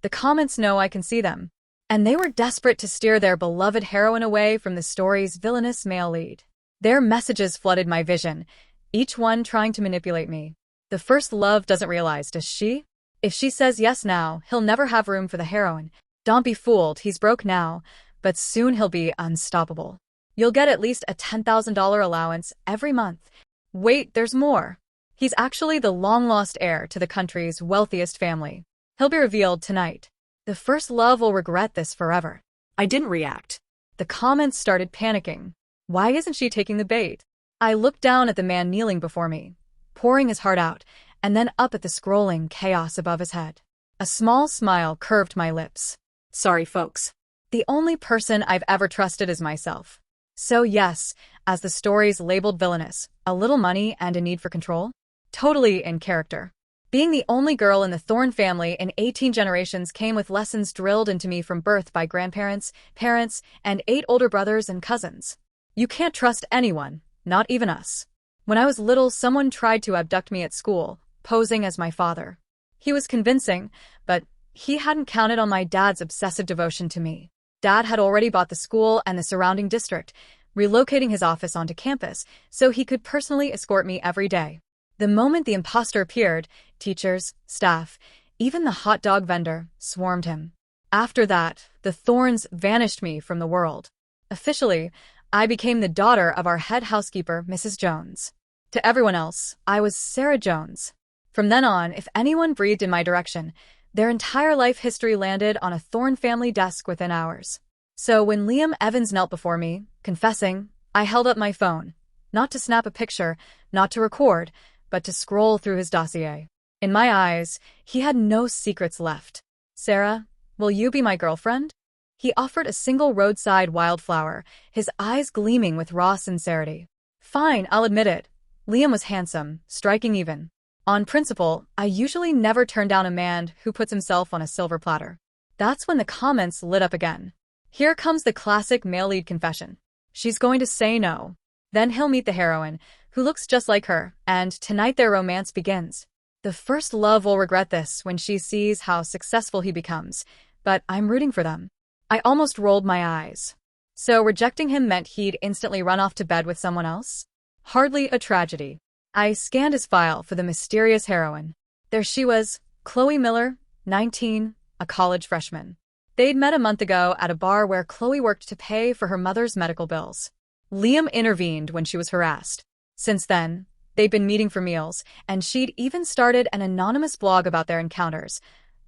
The comments know I can see them. And they were desperate to steer their beloved heroine away from the story's villainous male lead. Their messages flooded my vision, each one trying to manipulate me. The first love doesn't realize, does she? If she says yes now, he'll never have room for the heroine. Don't be fooled, he's broke now, but soon he'll be unstoppable. You'll get at least a $10,000 allowance every month. Wait, there's more. He's actually the long-lost heir to the country's wealthiest family. He'll be revealed tonight. The first love will regret this forever. I didn't react. The comments started panicking. Why isn't she taking the bait? I looked down at the man kneeling before me, pouring his heart out, and then up at the scrolling chaos above his head. A small smile curved my lips. Sorry, folks. The only person I've ever trusted is myself. So yes, as the story's labeled villainess, a little money and a need for control? Totally in character. Being the only girl in the Thorne family in 18 generations came with lessons drilled into me from birth by grandparents, parents, and 8 older brothers and cousins. You can't trust anyone, not even us. When I was little, someone tried to abduct me at school, posing as my father. He was convincing, but he hadn't counted on my dad's obsessive devotion to me. Dad had already bought the school and the surrounding district, relocating his office onto campus so he could personally escort me every day. The moment the imposter appeared, teachers, staff, even the hot dog vendor swarmed him. After that, the Thornes vanished me from the world. Officially, I became the daughter of our head housekeeper, Mrs. Jones. To everyone else, I was Sarah Jones. From then on, if anyone breathed in my direction, their entire life history landed on a Thorne family desk within hours. So when Liam Evans knelt before me, confessing, I held up my phone. Not to snap a picture, not to record, but to scroll through his dossier. In my eyes, he had no secrets left. Sarah, will you be my girlfriend? He offered a single roadside wildflower, his eyes gleaming with raw sincerity. Fine, I'll admit it. Liam was handsome, striking even. On principle, I usually never turn down a man who puts himself on a silver platter. That's when the comments lit up again. Here comes the classic male lead confession. She's going to say no. Then he'll meet the heroine, who looks just like her, and tonight their romance begins. The first love will regret this when she sees how successful he becomes, but I'm rooting for them. I almost rolled my eyes. So rejecting him meant he'd instantly run off to bed with someone else? Hardly a tragedy. I scanned his file for the mysterious heroine. There she was, Chloe Miller, 19, a college freshman. They'd met a month ago at a bar where Chloe worked to pay for her mother's medical bills. Liam intervened when she was harassed. Since then, they'd been meeting for meals, and she'd even started an anonymous blog about their encounters,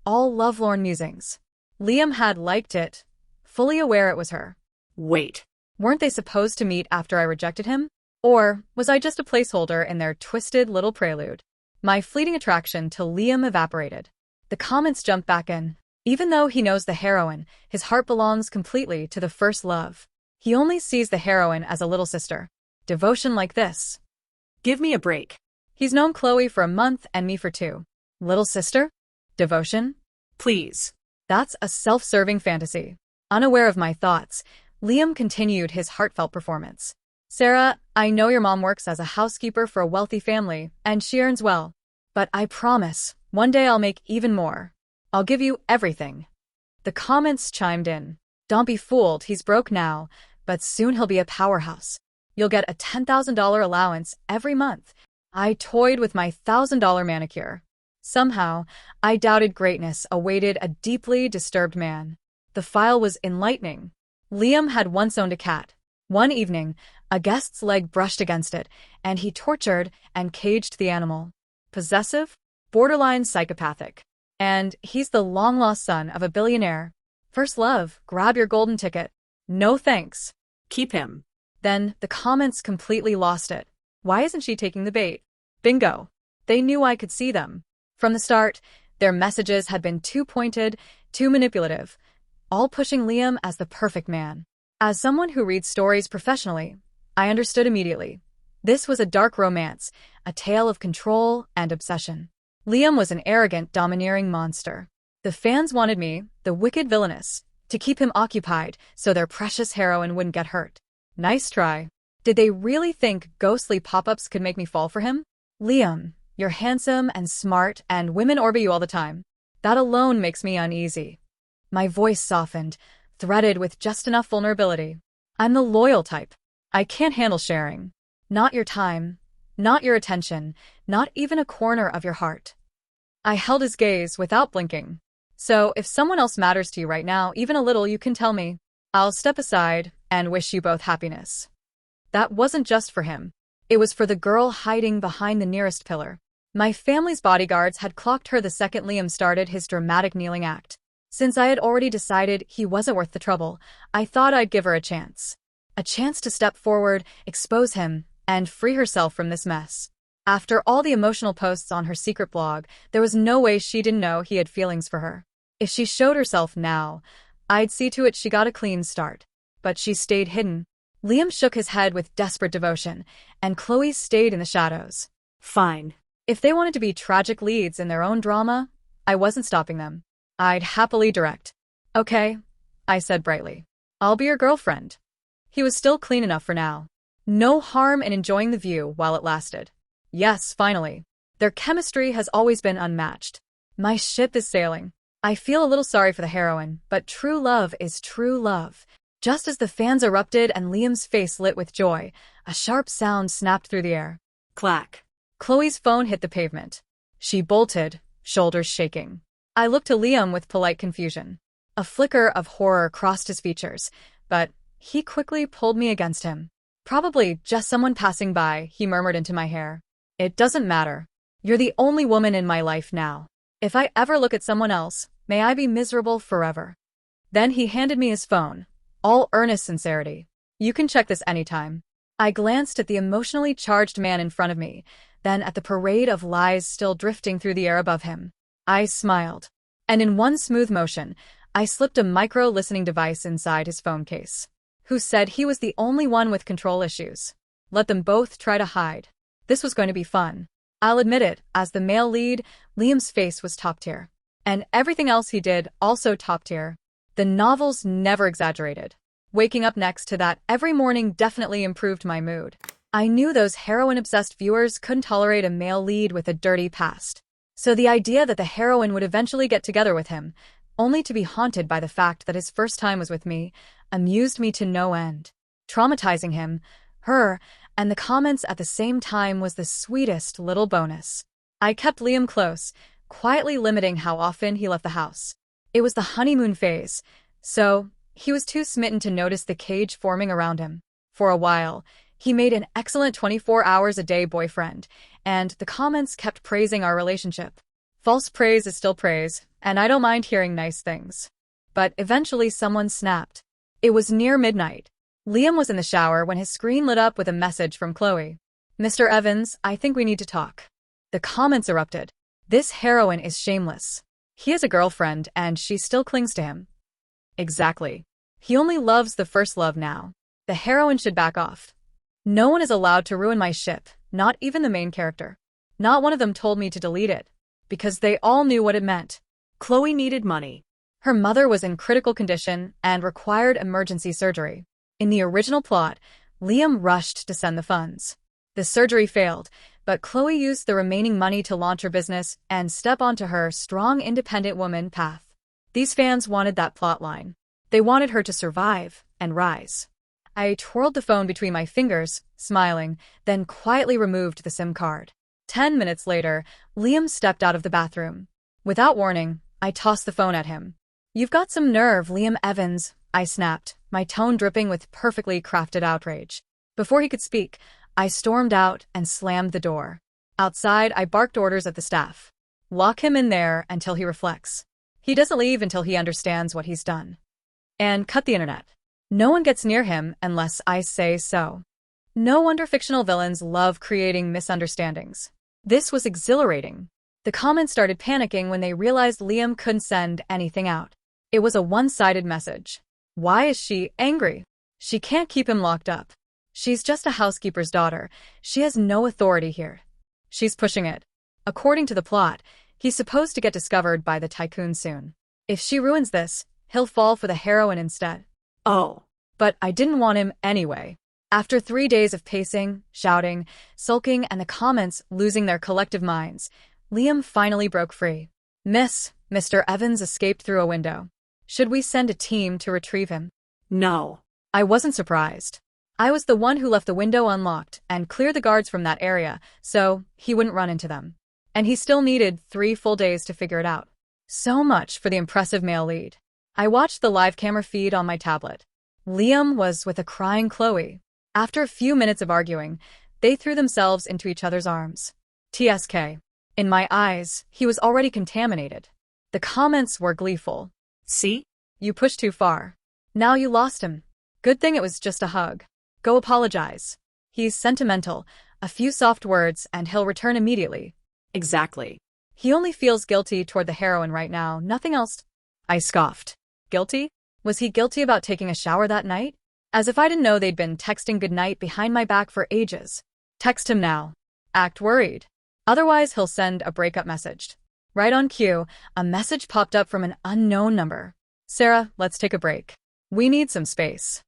all lovelorn musings. Liam had liked it, fully aware it was her. Wait. Weren't they supposed to meet after I rejected him? Or was I just a placeholder in their twisted little prelude? My fleeting attraction to Liam evaporated. The comments jumped back in. Even though he knows the heroine, his heart belongs completely to the first love. He only sees the heroine as a little sister. Devotion like this. Give me a break. He's known Chloe for a month and me for 2. Little sister? Devotion? Please. That's a self-serving fantasy. Unaware of my thoughts, Liam continued his heartfelt performance. Sarah, I know your mom works as a housekeeper for a wealthy family, and she earns well. But I promise, one day I'll make even more. I'll give you everything. The comments chimed in. Don't be fooled, he's broke now, but soon he'll be a powerhouse. You'll get a $10,000 allowance every month. I toyed with my $1,000 manicure. Somehow, I doubted greatness awaited a deeply disturbed man. The file was enlightening. Liam had once owned a cat. One evening, a guest's leg brushed against it, and he tortured and caged the animal. Possessive? Borderline psychopathic. And he's the long-lost son of a billionaire. First love, grab your golden ticket. No thanks. Keep him. Then the comments completely lost it. Why isn't she taking the bait? Bingo. They knew I could see them. From the start, their messages had been too pointed, too manipulative, all pushing Liam as the perfect man. As someone who reads stories professionally, I understood immediately. This was a dark romance, a tale of control and obsession. Liam was an arrogant, domineering monster. The fans wanted me, the wicked villainess, to keep him occupied so their precious heroine wouldn't get hurt. Nice try. Did they really think ghostly pop-ups could make me fall for him? Liam, you're handsome and smart and women orbit you all the time. That alone makes me uneasy. My voice softened, threaded with just enough vulnerability. I'm the loyal type. I can't handle sharing. Not your time, not your attention, not even a corner of your heart. I held his gaze without blinking. So, if someone else matters to you right now, even a little, you can tell me. I'll step aside and wish you both happiness. That wasn't just for him. It was for the girl hiding behind the nearest pillar. My family's bodyguards had clocked her the second Liam started his dramatic kneeling act. Since I had already decided he wasn't worth the trouble, I thought I'd give her a chance. A chance to step forward, expose him, and free herself from this mess. After all the emotional posts on her secret blog, there was no way she didn't know he had feelings for her. If she showed herself now, I'd see to it she got a clean start. But she stayed hidden. Liam shook his head with desperate devotion, and Chloe stayed in the shadows. Fine. If they wanted to be tragic leads in their own drama, I wasn't stopping them. I'd happily direct. Okay, I said brightly. I'll be your girlfriend. He was still clean enough for now. No harm in enjoying the view while it lasted. Yes, finally. Their chemistry has always been unmatched. My ship is sailing. I feel a little sorry for the heroine, but true love is true love. Just as the fans erupted and Liam's face lit with joy, a sharp sound snapped through the air. Clack. Chloe's phone hit the pavement. She bolted, shoulders shaking. I looked to Liam with polite confusion. A flicker of horror crossed his features, but he quickly pulled me against him. Probably just someone passing by, he murmured into my hair. It doesn't matter. You're the only woman in my life now. If I ever look at someone else, may I be miserable forever. Then he handed me his phone, all earnest sincerity. You can check this anytime. I glanced at the emotionally charged man in front of me, then at the parade of lies still drifting through the air above him. I smiled, and in one smooth motion, I slipped a micro-listening device inside his phone case. Who said he was the only one with control issues? Let them both try to hide. This was going to be fun. I'll admit it, as the male lead, Liam's face was top tier. And everything else he did, also top tier. The novels never exaggerated. Waking up next to that every morning definitely improved my mood. I knew those heroine-obsessed viewers couldn't tolerate a male lead with a dirty past. So the idea that the heroine would eventually get together with him, only to be haunted by the fact that his first time was with me, amused me to no end. Traumatizing him, her, and the comments at the same time was the sweetest little bonus. I kept Liam close, quietly limiting how often he left the house. It was the honeymoon phase, so he was too smitten to notice the cage forming around him. For a while, he made an excellent 24-hours-a-day boyfriend, and the comments kept praising our relationship. False praise is still praise, and I don't mind hearing nice things. But eventually someone snapped. It was near midnight. Liam was in the shower when his screen lit up with a message from Chloe. Mr. Evans, I think we need to talk. The comments erupted. This heroine is shameless. He has a girlfriend, and she still clings to him. Exactly. He only loves the first love now. The heroine should back off. No one is allowed to ruin my ship, not even the main character. Not one of them told me to delete it, because they all knew what it meant. Chloe needed money. Her mother was in critical condition and required emergency surgery. In the original plot, Liam rushed to send the funds. The surgery failed, but Chloe used the remaining money to launch her business and step onto her strong independent woman path. These fans wanted that plot line. They wanted her to survive and rise. I twirled the phone between my fingers, smiling, then quietly removed the SIM card. 10 minutes later, Liam stepped out of the bathroom. Without warning, I tossed the phone at him. You've got some nerve, Liam Evans, I snapped, my tone dripping with perfectly crafted outrage. Before he could speak, I stormed out and slammed the door. Outside, I barked orders at the staff. Lock him in there until he reflects. He doesn't leave until he understands what he's done. And cut the internet. No one gets near him unless I say so. No wonder fictional villains love creating misunderstandings. This was exhilarating. The comments started panicking when they realized Liam couldn't send anything out. It was a one-sided message. Why is she angry? She can't keep him locked up. She's just a housekeeper's daughter. She has no authority here. She's pushing it. According to the plot, he's supposed to get discovered by the tycoon soon. If she ruins this, he'll fall for the heroine instead. Oh. But I didn't want him anyway. After 3 days of pacing, shouting, sulking, and the comments losing their collective minds, Liam finally broke free. Miss, Mr. Evans escaped through a window. Should we send a team to retrieve him? No. I wasn't surprised. I was the one who left the window unlocked and cleared the guards from that area, so he wouldn't run into them. And he still needed 3 full days to figure it out. So much for the impressive male lead. I watched the live camera feed on my tablet. Liam was with a crying Chloe. After a few minutes of arguing, they threw themselves into each other's arms. TSK. In my eyes, he was already contaminated. The comments were gleeful. See? You pushed too far. Now you lost him. Good thing it was just a hug. Go apologize. He's sentimental, a few soft words, and he'll return immediately. Exactly. He only feels guilty toward the heroine right now, nothing else. I scoffed. Guilty? Was he guilty about taking a shower that night? As if I didn't know they'd been texting goodnight behind my back for ages. Text him now. Act worried. Otherwise, he'll send a breakup message. Right on cue, a message popped up from an unknown number. Sarah, let's take a break. We need some space.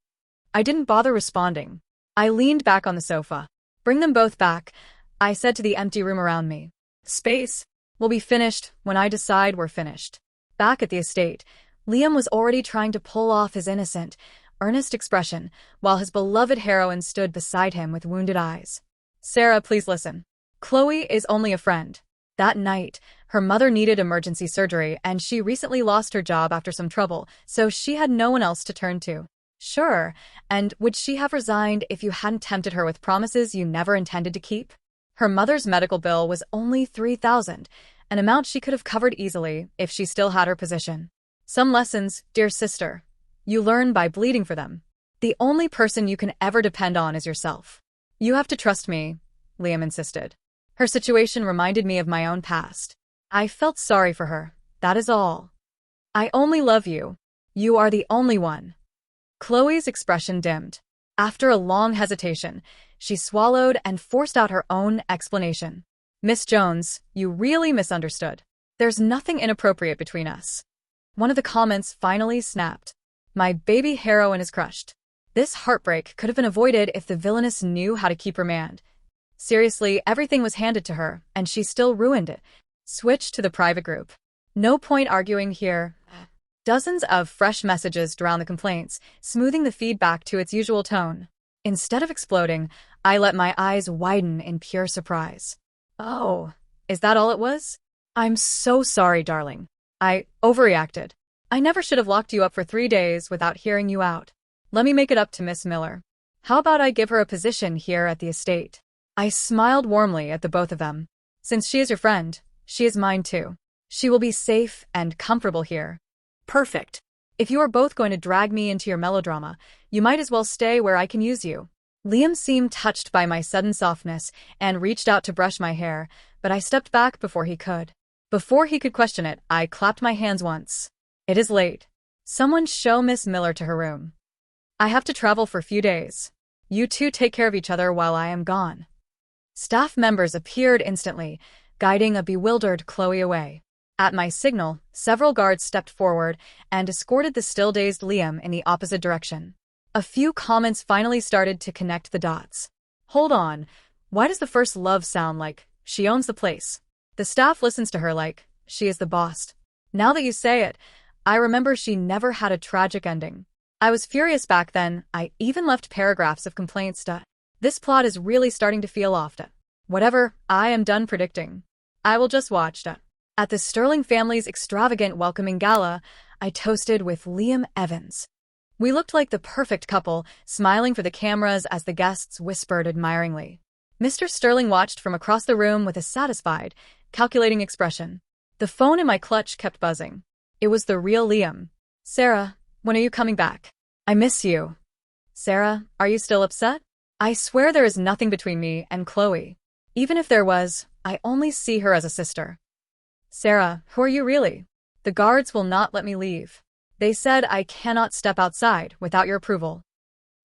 I didn't bother responding. I leaned back on the sofa. Bring them both back, I said to the empty room around me. Space? We'll be finished when I decide we're finished. Back at the estate, Liam was already trying to pull off his innocent, earnest expression, while his beloved heroine stood beside him with wounded eyes. Sarah, please listen. Chloe is only a friend. That night, her mother needed emergency surgery and she recently lost her job after some trouble, so she had no one else to turn to. Sure, and would she have resigned if you hadn't tempted her with promises you never intended to keep? Her mother's medical bill was only $3,000, an amount she could have covered easily if she still had her position. Some lessons, dear sister. You learn by bleeding for them. The only person you can ever depend on is yourself. You have to trust me, Liam insisted. Her situation reminded me of my own past. I felt sorry for her, that is all. I only love you. You are the only one. Chloe's expression dimmed. After a long hesitation, she swallowed and forced out her own explanation. Miss Jones, you really misunderstood. There's nothing inappropriate between us. One of the comments finally snapped. My baby heroine is crushed. This heartbreak could have been avoided if the villainess knew how to keep her man. Seriously, everything was handed to her, and she still ruined it. Switch to the private group. No point arguing here. Dozens of fresh messages drowned the complaints, smoothing the feedback to its usual tone. Instead of exploding, I let my eyes widen in pure surprise. Oh, is that all it was? I'm so sorry, darling. I overreacted. I never should have locked you up for 3 days without hearing you out. Let me make it up to Miss Miller. How about I give her a position here at the estate? I smiled warmly at the both of them. Since she is your friend, she is mine too. She will be safe and comfortable here. Perfect. If you are both going to drag me into your melodrama, you might as well stay where I can use you. Liam seemed touched by my sudden softness and reached out to brush my hair, but I stepped back before he could. Before he could question it, I clapped my hands once. It is late. Someone show Miss Miller to her room. I have to travel for a few days. You two take care of each other while I am gone. Staff members appeared instantly, guiding a bewildered Chloe away. At my signal, several guards stepped forward and escorted the still-dazed Liam in the opposite direction. A few comments finally started to connect the dots. Hold on, why does the first love sound like she owns the place? The staff listens to her like she is the boss. Now that you say it, I remember she never had a tragic ending. I was furious back then, I even left paragraphs of complaints to. This plot is really starting to feel off. Whatever, I am done predicting. I will just watch. At the Sterling family's extravagant welcoming gala, I toasted with Liam Evans. We looked like the perfect couple, smiling for the cameras as the guests whispered admiringly. Mr. Sterling watched from across the room with a satisfied, calculating expression. The phone in my clutch kept buzzing. It was the real Liam. Sarah, when are you coming back? I miss you. Sarah, are you still upset? I swear there is nothing between me and Chloe. Even if there was, I only see her as a sister. Sarah, who are you really? The guards will not let me leave. They said I cannot step outside without your approval.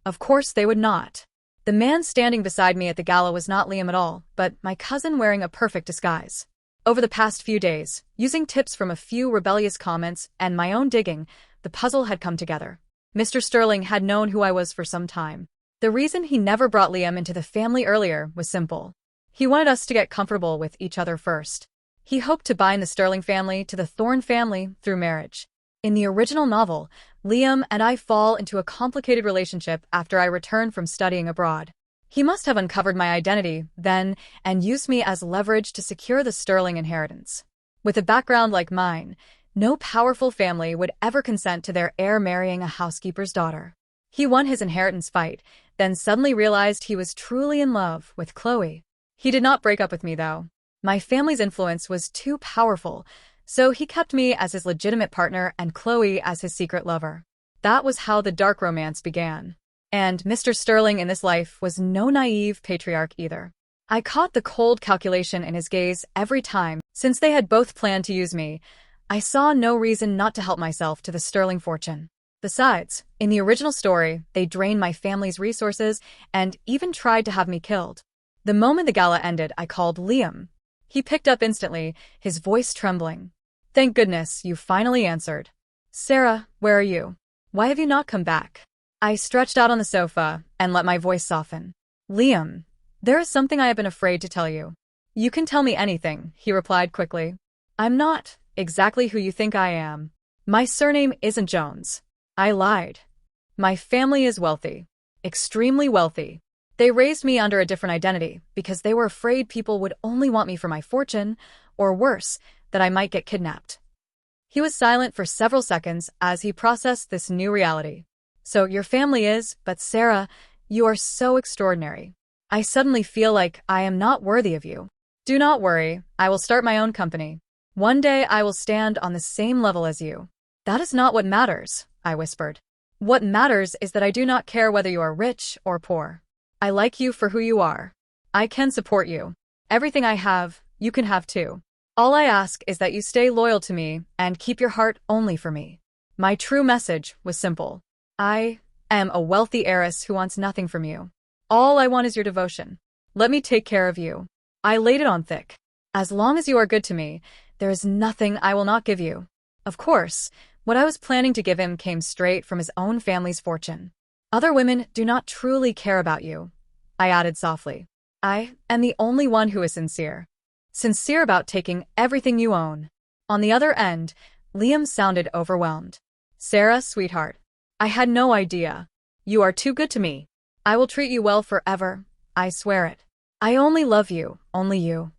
Of course they would not. The man standing beside me at the gala was not Liam at all, but my cousin wearing a perfect disguise. Over the past few days, using tips from a few rebellious comments and my own digging, the puzzle had come together. Mr. Sterling had known who I was for some time. The reason he never brought Liam into the family earlier was simple. He wanted us to get comfortable with each other first. He hoped to bind the Sterling family to the Thorne family through marriage. In the original novel, Liam and I fall into a complicated relationship after I return from studying abroad. He must have uncovered my identity then and used me as leverage to secure the Sterling inheritance. With a background like mine, no powerful family would ever consent to their heir marrying a housekeeper's daughter. He won his inheritance fight, then suddenly realized he was truly in love with Chloe. He did not break up with me, though. My family's influence was too powerful, so he kept me as his legitimate partner and Chloe as his secret lover. That was how the dark romance began. And Mr. Sterling in this life was no naive patriarch either. I caught the cold calculation in his gaze every time. Since they had both planned to use me, I saw no reason not to help myself to the Sterling fortune. Besides, in the original story, they drained my family's resources and even tried to have me killed. The moment the gala ended, I called Liam. He picked up instantly, his voice trembling. "Thank goodness you finally answered. Sarah, where are you? Why have you not come back?" I stretched out on the sofa and let my voice soften. "Liam, there is something I have been afraid to tell you." "You can tell me anything," he replied quickly. "I'm not exactly who you think I am. My surname isn't Jones." I lied. "My family is wealthy. Extremely wealthy. They raised me under a different identity because they were afraid people would only want me for my fortune, or worse, that I might get kidnapped." He was silent for several seconds as he processed this new reality. "So your family is, but Sarah, you are so extraordinary. I suddenly feel like I am not worthy of you." "Do not worry, I will start my own company. One day I will stand on the same level as you." "That is not what matters," I whispered. "What matters is that I do not care whether you are rich or poor. I like you for who you are. I can support you. Everything I have, you can have too. All I ask is that you stay loyal to me and keep your heart only for me." My true message was simple. I am a wealthy heiress who wants nothing from you. All I want is your devotion. Let me take care of you. I laid it on thick. As long as you are good to me, there is nothing I will not give you. Of course, what I was planning to give him came straight from his own family's fortune. "Other women do not truly care about you," I added softly. "I am the only one who is sincere. Sincere about taking everything you own." On the other end, Liam sounded overwhelmed. "Sarah, sweetheart, I had no idea. You are too good to me. I will treat you well forever, I swear it. I only love you, only you."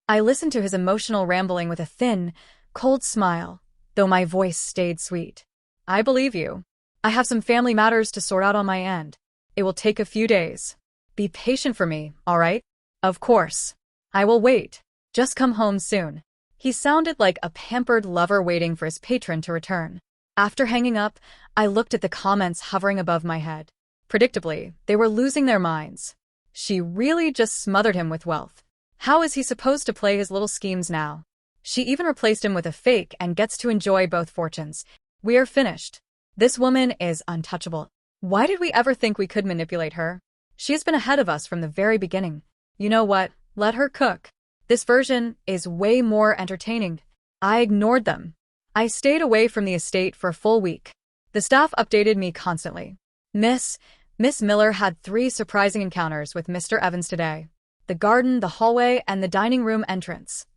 I listened to his emotional rambling with a thin, cold smile, though my voice stayed sweet. "I believe you. I have some family matters to sort out on my end. It will take a few days. Be patient for me, all right?" "Of course. I will wait. Just come home soon." He sounded like a pampered lover waiting for his patron to return. After hanging up, I looked at the comments hovering above my head. Predictably, they were losing their minds. She really just smothered him with wealth. How is he supposed to play his little schemes now? She even replaced him with a fake and gets to enjoy both fortunes. We are finished. This woman is untouchable. Why did we ever think we could manipulate her? She has been ahead of us from the very beginning. You know what? Let her cook. This version is way more entertaining. I ignored them. I stayed away from the estate for a full week. The staff updated me constantly. Miss Miller had 3 surprising encounters with Mr. Evans today. The garden, the hallway, and the dining room entrance.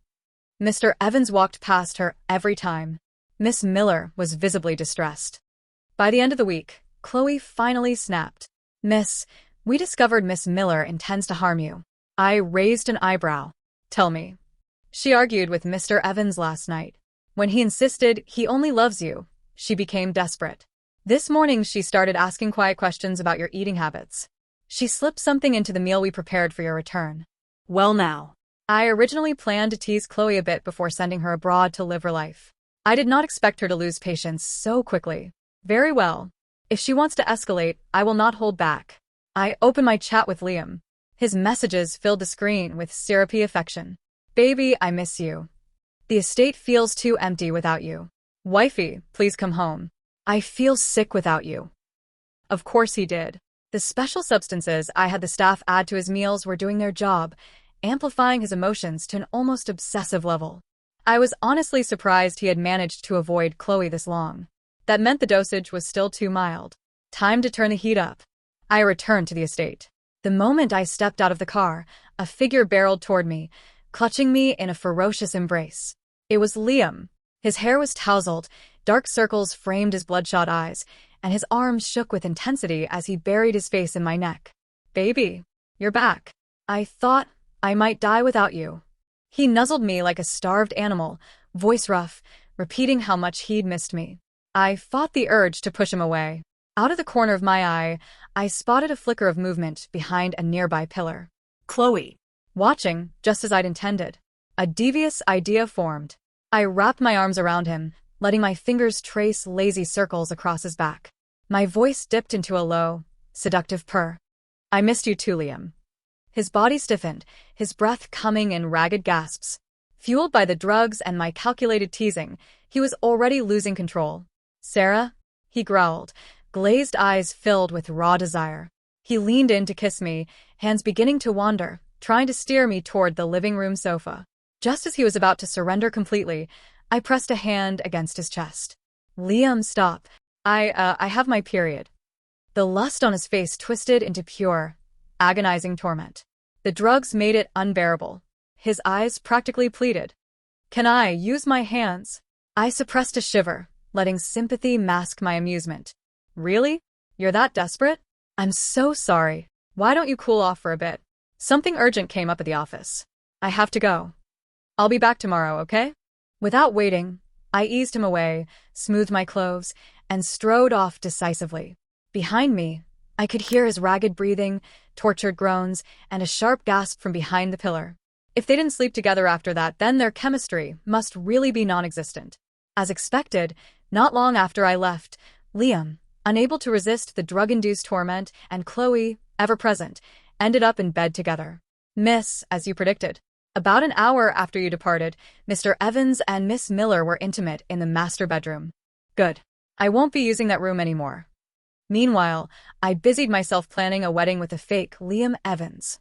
Mr. Evans walked past her every time. Miss Miller was visibly distressed. By the end of the week, Chloe finally snapped. "Miss, we discovered Miss Miller intends to harm you." I raised an eyebrow. "Tell me." "She argued with Mr. Evans last night. When he insisted he only loves you, she became desperate. This morning she started asking quiet questions about your eating habits. She slipped something into the meal we prepared for your return." Well now. I originally planned to tease Chloe a bit before sending her abroad to live her life. I did not expect her to lose patience so quickly. Very well. If she wants to escalate, I will not hold back. I opened my chat with Liam. His messages filled the screen with syrupy affection. "Baby, I miss you. The estate feels too empty without you. Wifey, please come home. I feel sick without you." Of course he did. The special substances I had the staff add to his meals were doing their job, amplifying his emotions to an almost obsessive level. I was honestly surprised he had managed to avoid Chloe this long. That meant the dosage was still too mild. Time to turn the heat up. I returned to the estate. The moment I stepped out of the car, a figure barreled toward me, clutching me in a ferocious embrace. It was Liam. His hair was tousled, dark circles framed his bloodshot eyes, and his arms shook with intensity as he buried his face in my neck. "Baby, you're back. I thought I might die without you." He nuzzled me like a starved animal, voice rough, repeating how much he'd missed me. I fought the urge to push him away. Out of the corner of my eye, I spotted a flicker of movement behind a nearby pillar. Chloe. Watching, just as I'd intended. A devious idea formed. I wrapped my arms around him, letting my fingers trace lazy circles across his back. My voice dipped into a low, seductive purr. "I missed you too, Liam." His body stiffened, his breath coming in ragged gasps. Fueled by the drugs and my calculated teasing, he was already losing control. "Sarah?" he growled, glazed eyes filled with raw desire. He leaned in to kiss me, hands beginning to wander, trying to steer me toward the living room sofa. Just as he was about to surrender completely, I pressed a hand against his chest. "Liam, stop. I have my period." The lust on his face twisted into pure, agonizing torment. The drugs made it unbearable. His eyes practically pleaded. "Can I use my hands?" I suppressed a shiver, letting sympathy mask my amusement. "Really? You're that desperate? I'm so sorry. Why don't you cool off for a bit? Something urgent came up at the office. I have to go. I'll be back tomorrow, okay?" Without waiting, I eased him away, smoothed my clothes, and strode off decisively. Behind me, I could hear his ragged breathing, tortured groans, and a sharp gasp from behind the pillar. If they didn't sleep together after that, then their chemistry must really be non-existent. As expected, not long after I left, Liam, unable to resist the drug-induced torment, and Chloe, ever present, ended up in bed together. Miss, as you predicted. About an hour after you departed, Mr. Evans and Miss Miller were intimate in the master bedroom. Good. I won't be using that room anymore. Meanwhile, I busied myself planning a wedding with the fake Liam Evans.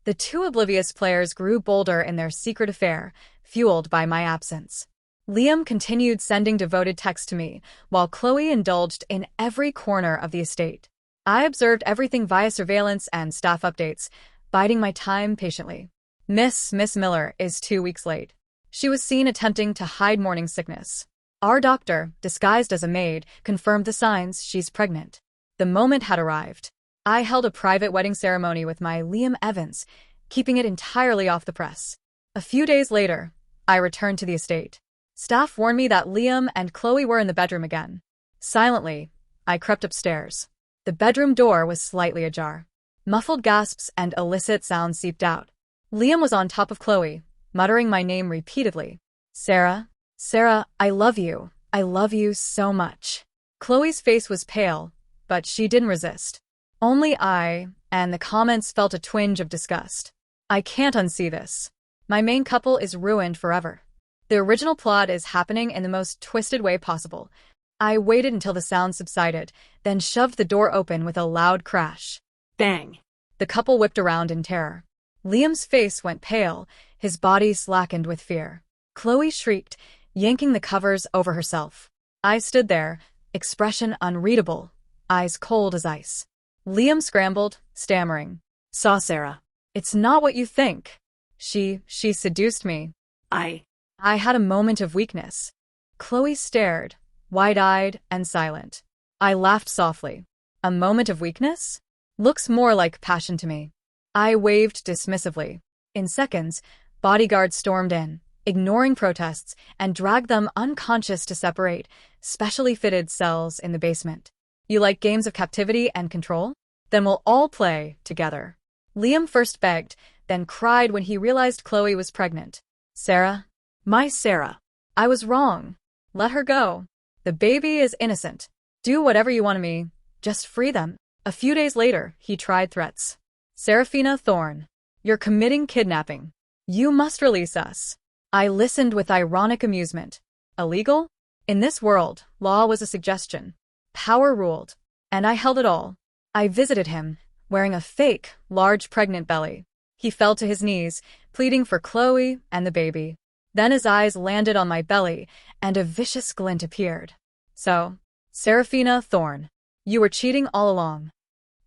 The two oblivious players grew bolder in their secret affair, fueled by my absence. Liam continued sending devoted texts to me, while Chloe indulged in every corner of the estate. I observed everything via surveillance and staff updates, biding my time patiently. Miss Miller is 2 weeks late. She was seen attempting to hide morning sickness. Our doctor, disguised as a maid, confirmed the signs. She's pregnant. The moment had arrived. I held a private wedding ceremony with my Liam Evans, keeping it entirely off the press. A few days later, I returned to the estate. Staff warned me that Liam and Chloe were in the bedroom again. Silently, I crept upstairs. The bedroom door was slightly ajar. Muffled gasps and illicit sounds seeped out. Liam was on top of Chloe, muttering my name repeatedly. "Sarah, Sarah, I love you. I love you so much." Chloe's face was pale, but she didn't resist. Only I, and the comments felt a twinge of disgust. I can't unsee this. My main couple is ruined forever. The original plot is happening in the most twisted way possible. I waited until the sound subsided, then shoved the door open with a loud crash. Bang. The couple whipped around in terror. Liam's face went pale, his body slackened with fear. Chloe shrieked, yanking the covers over herself. I stood there, expression unreadable, eyes cold as ice. Liam scrambled, stammering. Saw Sarah. "It's not what you think. She seduced me." I had a moment of weakness. Chloe stared, wide-eyed and silent. I laughed softly. A moment of weakness? Looks more like passion to me. I waved dismissively. In seconds, bodyguards stormed in, ignoring protests, and dragged them unconscious to separate, specially fitted cells in the basement. "You like games of captivity and control? Then we'll all play together." Liam first begged, then cried when he realized Chloe was pregnant. "Sarah, my Sarah, I was wrong. Let her go. The baby is innocent. Do whatever you want to me. Just free them." A few days later, he tried threats. "Serafina Thorne, you're committing kidnapping. You must release us." I listened with ironic amusement. Illegal? In this world, law was a suggestion. Power ruled, and I held it all. I visited him, wearing a fake, large pregnant belly. He fell to his knees, pleading for Chloe and the baby. Then his eyes landed on my belly, and a vicious glint appeared. "So, Serafina Thorne, you were cheating all along.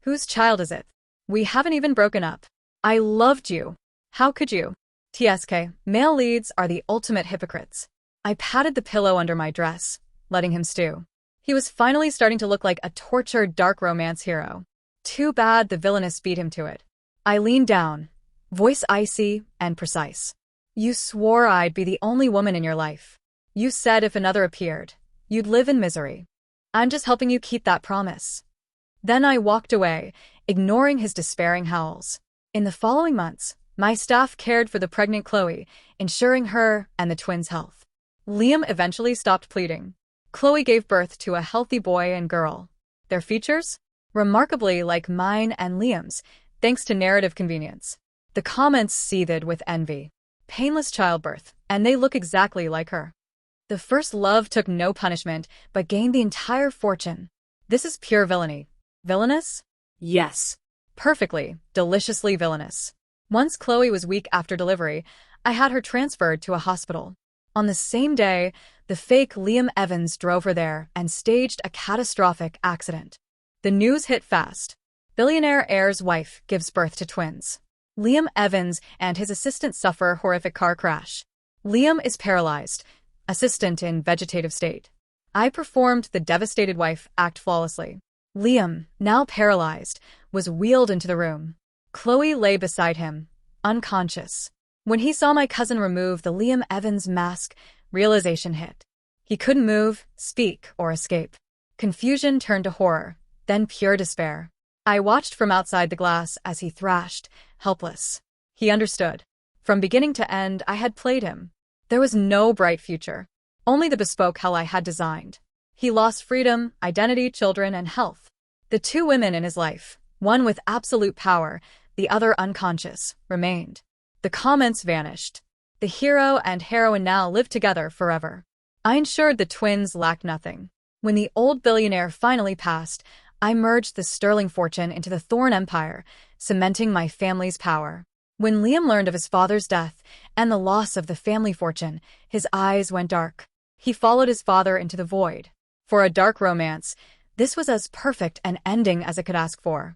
Whose child is it? We haven't even broken up. I loved you. How could you?" TSK, male leads are the ultimate hypocrites. I patted the pillow under my dress, letting him stew. He was finally starting to look like a tortured dark romance hero. Too bad the villainess beat him to it. I leaned down, voice icy and precise. You swore I'd be the only woman in your life. You said if another appeared, you'd live in misery. I'm just helping you keep that promise. Then I walked away, ignoring his despairing howls. In the following months, my staff cared for the pregnant Chloe, ensuring her and the twins' health. Liam eventually stopped pleading. Chloe gave birth to a healthy boy and girl. Their features? Remarkably like mine and Liam's, thanks to narrative convenience. The comments seethed with envy. Painless childbirth, and they look exactly like her. The first love took no punishment, but gained the entire fortune. This is pure villainy. Villainous? Yes. Perfectly, deliciously villainous. Once Chloe was weak after delivery, I had her transferred to a hospital. On the same day, the fake Liam Evans drove her there and staged a catastrophic accident. The news hit fast. Billionaire heir's wife gives birth to twins. Liam Evans and his assistant suffer horrific car crash. Liam is paralyzed, assistant in vegetative state. I performed the devastated wife act flawlessly. Liam, now paralyzed, was wheeled into the room. Chloe lay beside him, unconscious. When he saw my cousin remove the Liam Evans mask, realization hit. He couldn't move, speak, or escape. Confusion turned to horror, then pure despair. I watched from outside the glass as he thrashed, helpless. He understood. From beginning to end, I had played him. There was no bright future. Only the bespoke hell I had designed. He lost freedom, identity, children, and health. The two women in his life, one with absolute power, the other unconscious, remained. The comments vanished. The hero and heroine now lived together forever. I ensured the twins lacked nothing. When the old billionaire finally passed, I merged the sterling fortune into the Thorn Empire, cementing my family's power. When Liam learned of his father's death and the loss of the family fortune, his eyes went dark. He followed his father into the void. For a dark romance, this was as perfect an ending as it could ask for.